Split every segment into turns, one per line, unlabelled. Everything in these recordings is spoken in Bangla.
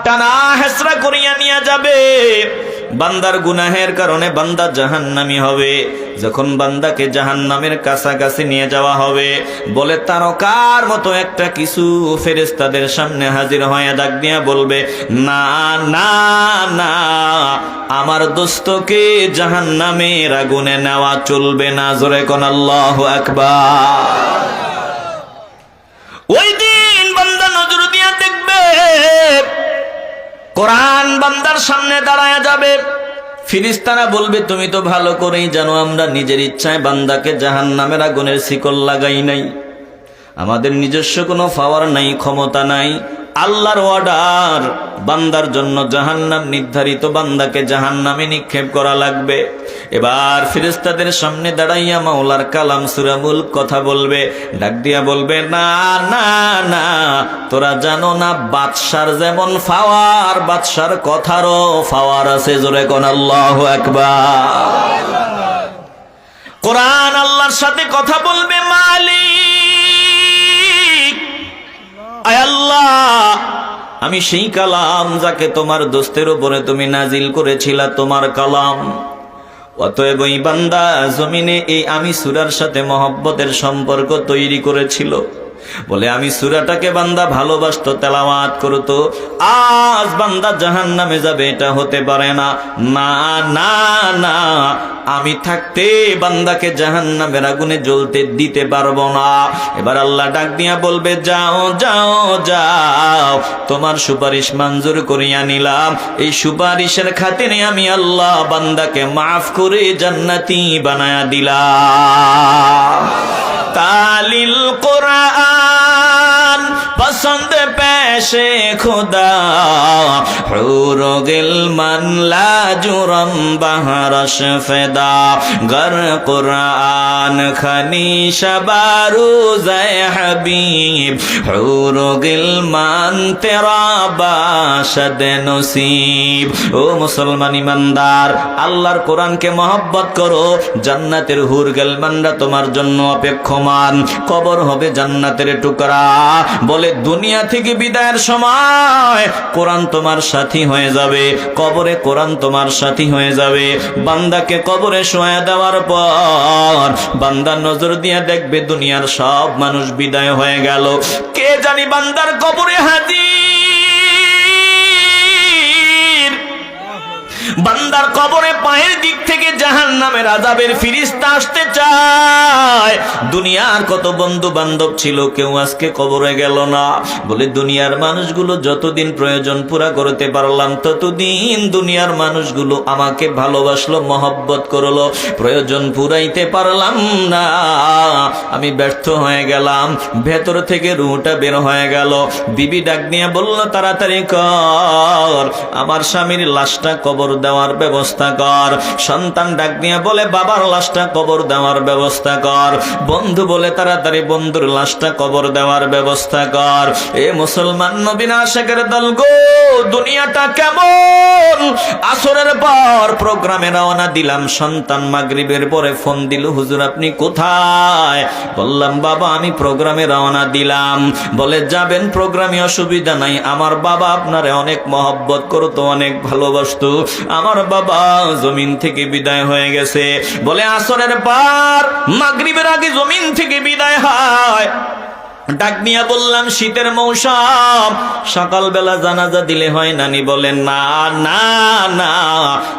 টানা হেসরা করিয়া নিয়ে যাবে। বান্দার গুনাহের কারণে বান্দা জাহান্নামী হবে। যখন বান্দাকে জাহান্নামের কাছাকাছি নিয়ে যাওয়া হবে, বলে তারকার মতো একটা কিছু ফেরেশতাদের সামনে হাজির হয়ে ডাক দিয়া বলবে, না না না, আমার দোস্তকে জাহান্নামের আগুনে নেওয়া চলবে না। জোরে কোন আল্লাহু আকবার। ওই দিন বান্দা নজর দিয়া দেখবে, কোরআন বান্দার সামনে দাঁড়ায়া যাবে। ফেরেশতারা বলবে, তুমি তো ভালো করেই জানো আমরা নিজের ইচ্ছায় বান্দাকে জাহান্নামের আগুনের শিকল লাগাই নাই, আমাদের নিজস্ব কোনো পাওয়ার নাই, ক্ষমতা নাই। আল্লাহর অর্ডার, বান্দার জন্য জাহান্নাম নির্ধারিত, বান্দাকে জাহান্নামে নিক্ষেপ করা লাগবে। এবার ফেরেশতাদের সামনে দাঁড়াইয়া মাওলার কালাম সূরা মুলক কথা বলবে, ডাক দিয়া বলবে, না না না, তোরা জানো না বাদশার যেমন পাওয়ার, বাদশার কথারও পাওয়ার আছে। জোরে কোন আল্লাহু আকবার। কোরআন আল্লাহর সাথে কথা বলবে, মালিক আয় আল্লাহ, আমি সেই কালাম যাকে তোমার দোস্তের উপরে তুমি নাজিল করেছিলা, তোমার কালাম। অতএব ওই বান্দা জমিনে এই আমি সূরার সাথে মহব্বতের সম্পর্ক তৈরি করেছিল বলে আমি সূরাটাকে বান্দা ভালোবাসতো, তেলাওয়াত করতো। আজ বান্দা জাহান্নামে যাবে এটা হতে পারে না। না না না, আমি থাকতে বান্দাকে জাহান্নামের আগুনে জ্বলতে দিতে পারবো না। এবার আল্লাহ ডাক দিয়া বলবে, যাও যাও যাও, তোমার সুপারিশ মঞ্জুর করিয়া নিলাম। এই সুপারিশের খাতিরে আমি আল্লাহ বান্দাকে মাফ করে জান্নাতি বানায়া দিলাম। তালিল কুরআন পসন্দ পেশে খুদা, হুর গিলমান লা জুরম বাহরশ ফেদা, গর কুরআন খনি শবারুজায় হাবিব, হুর গিলমান তেরা বাশদ নসিব। ও মুসলমান ইমানদার, আল্লাহর কোরআনকে মহব্বত করো, জান্নাতের হুর গিলমানরা তোমার জন্য অপেক্ষমান। কবর হবে জান্নাতের টুকরা। বলে দুনিয়া থেকে বিদায়ের সময় কোরআন তোমার সাথী হয়ে যাবে, কবরে কোরআন তোমার সাথী হয়ে যাবে। বান্দাকে কবরে শোয়া দেওয়ার পর বান্দা নজর দিয়ে দেখবে দুনিয়ার সব মানুষ বিদায় হয়ে গেল, কে জানি বান্দার কবরে হাজির। বান্দার কবরে পায়ের দিক থেকে জাহান্নামের আযাবের ফেরেশতা আসতে চায়। দুনিয়ার কত বন্ধু বান্ধব ছিল, কেউ আজকে কবরে গেল না। বলে দুনিয়ার মানুষগুলো যতদিন প্রয়োজন পুরা করতে পারলাম, ততদিন দুনিয়ার মানুষগুলো আমাকে ভালোবাসলো, মহব্বত করলো। প্রয়োজন পুরাইতে পারলাম না, আমি ব্যর্থ হয়ে গেলাম। ভেতর থেকে রুহটা বের হয়ে গেল। বিবি ডাক নিয়ে বলল, তাড়াতাড়ি কর, আমার স্বামীর লাশটা কবর দেওয়ার ব্যবস্থা কর। সন্তান ডাক নিয়ে বলে, বাবার লাশটা কবর দেওয়ার ব্যবস্থা কর। বন্ধু বলে, তাড়াতাড়ি বন্ধুর লাশটা কবর দেওয়ার ব্যবস্থা কর। এ মুসলমান নবীন আশিকের দল গো, দুনিয়াটা কেমন। আসরের পর প্রোগ্রামে রওনা দিলাম। সন্তান মাগরিবের পরে ফোন দিল, হুজুর আপনি কোথায়? বললাম, বাবা আমি প্রোগ্রামে রওনা দিলাম। বলে, যাবেন প্রোগ্রামে, অসুবিধা নাই, আমার বাবা আপনারে অনেক মহব্বত করতো, অনেক ভালোবাসতো। আমার বাবা জমিন থেকে বিদায় হয়ে গেছে। বলে, আসরের পর মাগরিবের আগে জমিন থেকে বিদায় হয়। ডাক নিয়ে বললাম, শীতের মৌসুম, সকালবেলা জানাজা দিলে হয় নানি? বলেন, না না না,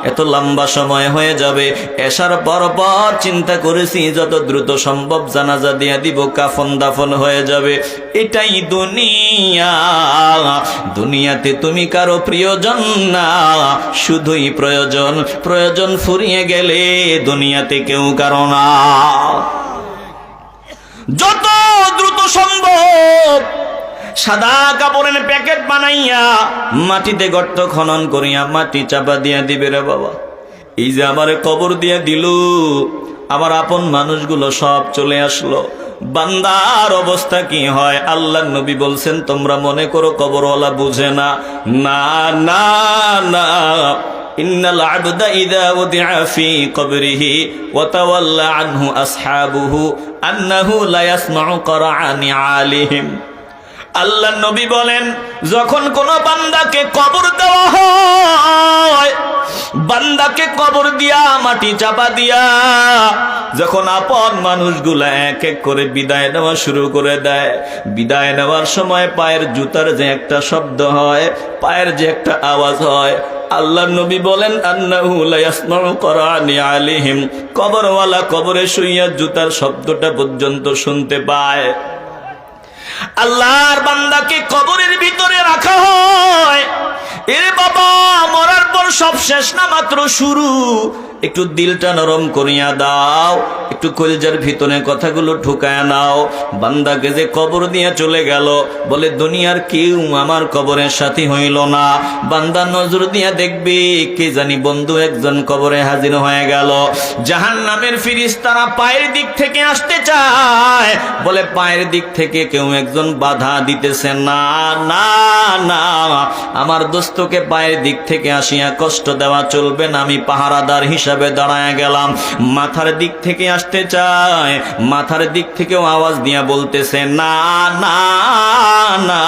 এত লম্বা সময় হয়ে যাবে। এশার পর পর চিন্তা করেছি যত দ্রুত সম্ভব জানাজা দিয়ে দিব, কাফন দাফন হয়ে যাবে। এটাই দুনিয়া। দুনিয়াতে তুমি কারো প্রিয়জন না, শুধুই প্রয়োজন। প্রয়োজন ফুরিয়ে গেলে দুনিয়াতে কেউ কারো না। যত দ্রুত সম্ভব সাদা কাপড়ের প্যাকেট বানাইয়া মাটিতে গর্ত খনন করিয়া মাটি চাপা দিয়া দিবে রে বাবা। এই যে আমারে কবর দিয়া দিল, আমার আপন মানুষগুলো সব চলে আসলো। বান্দার অবস্থা কি হয়? আল্লাহর নবী বলছেন, তোমরা মনে করো কবরওয়ালা বুঝে না। না না না, ইন্নাল আবদা ইযা উদিআ ফি কবরিহি ওয়া তাওয়াল্লা আনহু আসহাবুহু আন্নাহু লা ইয়াসমাউ করাআনি আলিহিম। আল্লাহর নবী বলেন, যখন কোন বান্দাকে কবর দেওয়া হয়, বান্দাকে কবর দিয়া মাটি চাপা দিয়া যখন আপন মানুষগুলা এক এক করে বিদায় নেওয়া শুরু করে দেয়, বিদায় নেওয়ার সময় পায়ের জুতার যে একটা শব্দ হয়, পায়ের যে একটা আওয়াজ হয়, আল্লাহর নবী বলেন আন্নাহু লা ইয়াসমাউ করানি আলাইহিম, কবরওয়ালা কবরে শুইয়া জুতার শব্দটা পর্যন্ত শুনতে পায়। আল্লাহর বান্দাকে কবরের ভিতরে রাখা হয়। এরে বাবা, মরার পর সব শেষ না, মাত্র শুরু। একটু দিলটা নরম করিয়া দাও, একটু কলিজার ভিতরে কথাগুলো ঢুকায় নাও। বান্দাকে যে কবর দিয়ে চলে গেল, বলে দুনিয়ার কেউ আমার কবরের সাথী হইল না। বান্দা নজর দিয়া দেখবে, কে জানি বন্ধু একজন কবরে হাজির হয়ে গেল। জাহান্নামের ফেরেশতারা পায়ের দিক থেকে আসতে চায়, বলে পায়ের দিক থেকে কেউ একজন বাধা দিতেছে না, না না, আমার দোস্তকে পায়ের দিক থেকে আসিয়া কষ্ট দেওয়া চলবে না, আমি পাহারাদার হিসাবে দাঁড়ায় গেলাম। মাথার দিক থেকে আসতে চায়, মাথার দিক থেকেও আওয়াজ দিয়া বলতেছে না না না,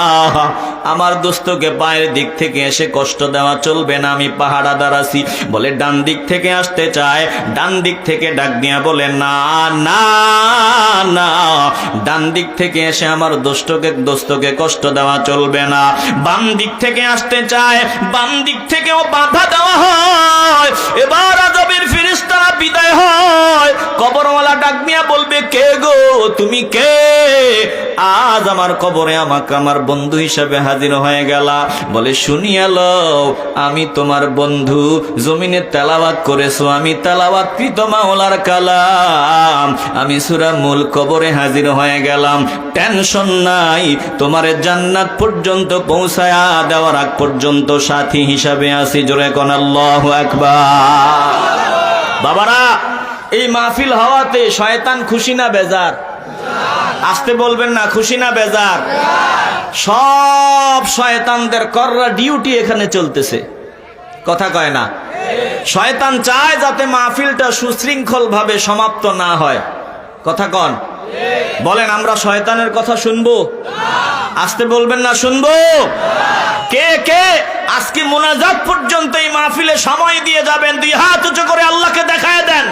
আমার দোস্তকে পায়ের দিক থেকে এসে কষ্ট দেওয়া চলবে না, আমি পাহারাদার আছি। বলে ডান দিক থেকে আসতে চায়, ডান দিক থেকে ডাক দিয়া বলে না না না, ডান দিক থেকে এসে আমার দোস্তকে কষ্ট দেওয়া চলবে না। বাম দিক থেকে আসতে চায়, বাম দিক থেকেও বাধা দেওয়া হয়। এবার আযাবের ফেরেশতারা বিদায় হয়। কবরওয়ালা ডাক দিয়া বলবে, কে গো, তুমি কে? আজ আমার কবরে আমাকে আমার বন্ধু হিসাবে হাজির হয়ে গেলা। বলে শুনিয়া লও, আমি তোমার বন্ধু, জমিনে তেলাওয়াত করেছো, আমি তেলাওয়াতকৃত মাওলার কালাম, আমি সূরা মুলক কবরে হাজির হয়ে গেলাম। টেনশন নাই, তোমার জান্নাত পর্যন্ত পৌঁছায়া দেওয়ার আগ পর্যন্ত সাথী হিসাবে আছি। জোরে কোন আল্লাহু আকবার। বাবারা, এই মাহফিল হওয়াতে শয়তান খুশি না বেজার? আসতে বলবেন না, খুশি না বেজার? সব শয়তানদের কররা ডিউটি এখানে চলতেছে, কথা কয় না? শয়তান চায় যাতে মাহফিলটা সুশৃঙ্খল ভাবে সমাপ্ত না হয়, কথা কন? বলেন, আমরা শয়তানের কথা শুনবো? আসতে বলবেন না, শুনবো? কে কে আজকে মোনাজাত পর্যন্ত এই মাহফিলে সময় দিয়ে যাবেন? দুই হাত উঁচু করে আল্লাহকে দেখায় দেন।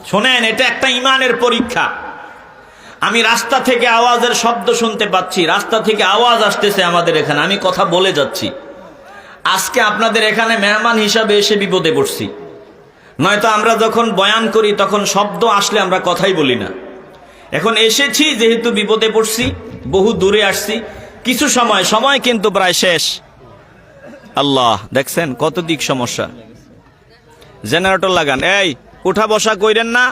শোনেন, এটা একটা ইমানের পরীক্ষা। আমি রাস্তা থেকে আওয়াজের শব্দ শুনতে পাচ্ছি, রাস্তা থেকে আওয়াজ আসতেছে আমাদের এখানে, আমি কথা বলে যাচ্ছি। আজকে আপনাদের এখানে মেহমান হিসাবে এসে বিপদে পড়ছি। নয়তো আমরা যখন বয়ান করি তখন শব্দ আসলে আমরা কথাই বলি না। এখন এসেছি যেহেতু বিপদে পড়ছি, বহু দূরে আসছি, কিছু সময় কিন্তু প্রায় শেষ। আল্লাহ, দেখছেন কত দিক সমস্যা। জেনারেটর লাগান। এই উঠা বসা কইরেন না,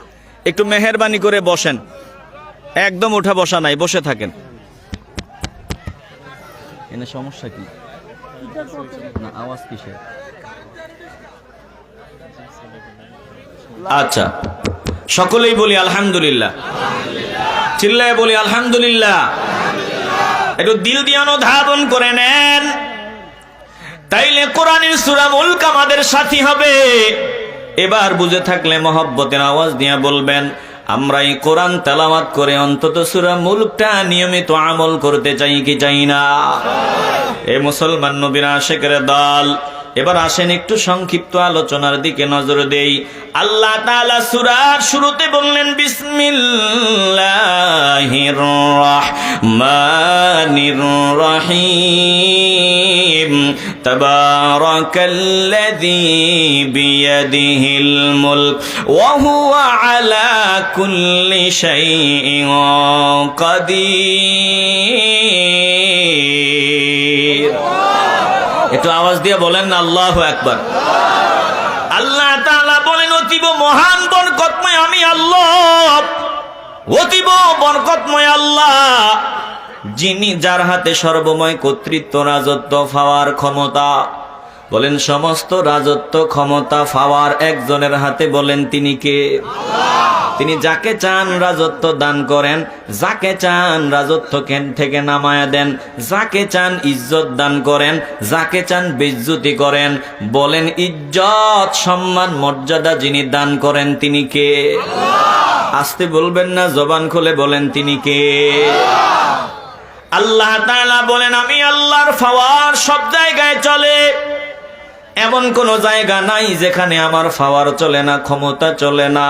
একটু মেহেরবানি করে বসেন। একদম উঠা বসা নাই, বসে থাকেন। এনে সমস্যা কি? না, আওয়াজ কিসের? আচ্ছা, সকলেই বলি আলহামদুলিল্লাহ, চিল্লায় বলি আলহামদুলিল্লাহ। একটু দিল দিয়ে অনুধাবন করে নেন, তাইলে কোরআনের সূরা মুলক আমাদের সাথী হবে। এবার বুঝে থাকলে মহব্বতের আওয়াজ দিয়ে বলবেন, আমরা এই কোরআন তেলাওয়াত করে অন্তত সূরা মুলকটা নিয়মিত আমল করতে চাই কি চাই না? এ মুসলমান নবীর আশিকের দল, এবার আসেন একটু সংক্ষিপ্ত আলোচনার দিকে নজর দেই। আল্লাহ তাআলা সূরার শুরুতে বললেন, বিসমিল্লাহির রাহমানির রহিম, তাবারাকাল্লাযী বিয়াদিহিল মুলক ওয়া হুয়া আলা কুল্লি শাইইন কাদির। একটু আওয়াজ দিয়ে বলেন না আল্লাহু আকবার। আল্লাহ তাআলা বলেন, অতীব মহান বরকতময় আমি আল্লাহ, অতীব বরকতময় আল্লাহ। যিনি যার হাতে সর্বময় কর্তৃত্ব, রাজত্ব পাওয়ার ক্ষমতা। বলেন সমস্ত রাজত্ব ক্ষমতা পাওয়ার একজনের হাতে, বলেন তিনি কে? তিনি যাকে চান রাজত্ব দান করেন, যাকে চান রাজত্ব থেকে নামায়া দেন, যাকে চান ইজ্জত দান করেন, যাকে চান বেইজ্জতি করেন। বলেন ইজ্জত, সম্মান, মর্যাদা যিনি দান করেন তিনি কে? আসতে বলবেন না, জবান খুলে বলেন তিনি কে? আল্লাহ তাআলা বলেন আমি আল্লাহর পাওয়ার সব জায়গায় চলে, এমন কোন জায়গা নাই যেখানে আমার পাওয়ার চলে না, ক্ষমতা চলে না।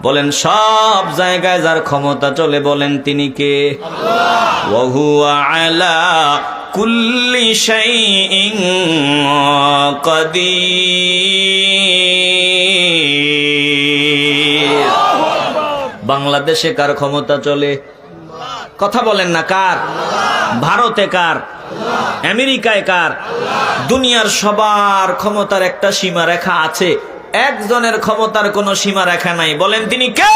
বলেন সব জায়গায় যার ক্ষমতা চলে, বলেন তিনি কে? ওয়া হুয়া আলা কুল্লি শাইইন কাদির। বাংলাদেশে কার ক্ষমতা চলে? কথা বলেন না, কার? ভারতে কার? আমেরিকায় কার? দুনিয়ার সবার ক্ষমতার একটা সীমারেখা আছে, একজনের ক্ষমতার কোনো সীমারেখা নাই। বলেন তিনি কে?